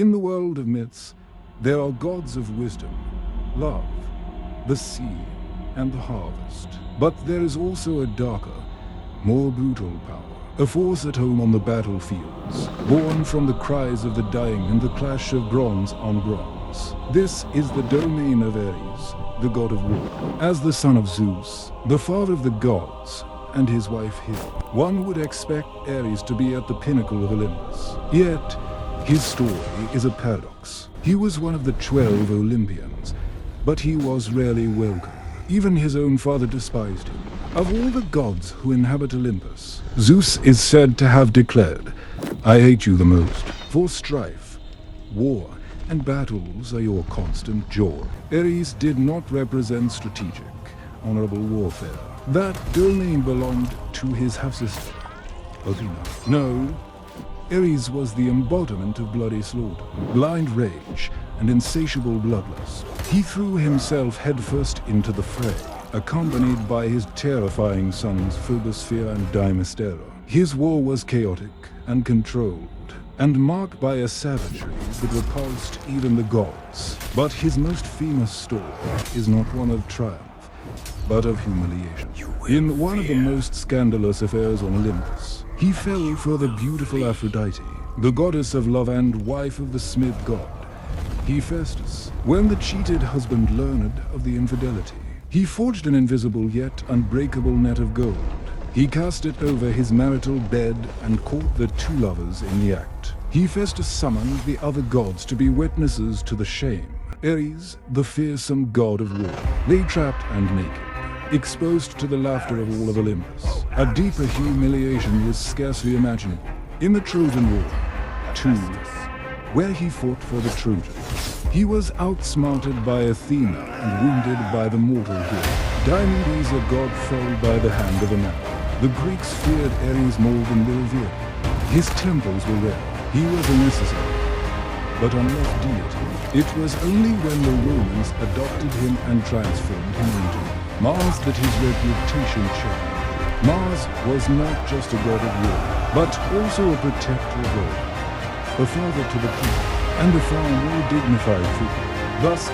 In the world of myths, there are gods of wisdom, love, the sea, and the harvest. But there is also a darker, more brutal power, a force at home on the battlefields, born from the cries of the dying and the clash of bronze on bronze. This is the domain of Ares, the god of war. As the son of Zeus, the father of the gods, and his wife Hera, one would expect Ares to be at the pinnacle of Olympus. Yet, his story is a paradox. He was one of the 12 Olympians, but he was rarely welcome. Even his own father despised him. Of all the gods who inhabit Olympus, Zeus is said to have declared, "I hate you the most, for strife, war, and battles are your constant joy." Ares did not represent strategic, honorable warfare. That domain belonged to his half-sister, Athena. No, Ares was the embodiment of bloody slaughter, blind rage, and insatiable bloodlust. He threw himself headfirst into the fray, accompanied by his terrifying sons Phobosphia and Dimystera. His war was chaotic and controlled, and marked by a savagery that repulsed even the gods. But his most famous story is not one of triumph, but of humiliation. In one of the most scandalous affairs on Olympus, he fell for the beautiful Aphrodite, the goddess of love and wife of the smith god, Hephaestus. When the cheated husband learned of the infidelity, he forged an invisible yet unbreakable net of gold. He cast it over his marital bed and caught the two lovers in the act. Hephaestus summoned the other gods to be witnesses to the shame. Ares, the fearsome god of war, lay trapped and naked, exposed to the laughter of all of Olympus. A deeper humiliation was scarcely imaginable. In the Trojan War, too, where he fought for the Trojans, he was outsmarted by Athena and wounded by the mortal hero. Diomedes, a god, fell by the hand of a man. The Greeks feared Ares more than they revered. His temples were rare. He was a necessary, but unlike deity, it was only when the Romans adopted him and transformed him into Mars that his reputation changed. Mars was not just a god of war, but also a protector of all, a father to the people, and a far more dignified figure. Thus,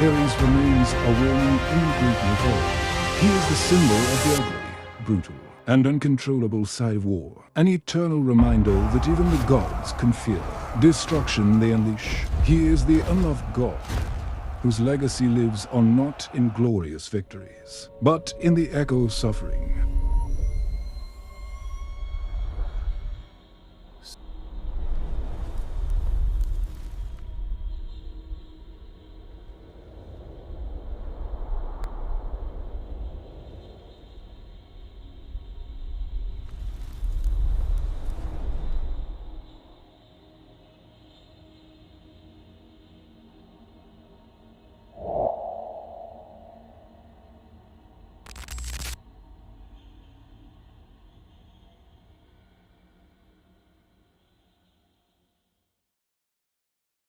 Ares remains a warning in Greek mythology. He is the symbol of the ugly, brutal, and uncontrollable side of war, an eternal reminder that even the gods can fear destruction they unleash. He is the unloved god, whose legacy lives on not in glorious victories, but in the echo of suffering,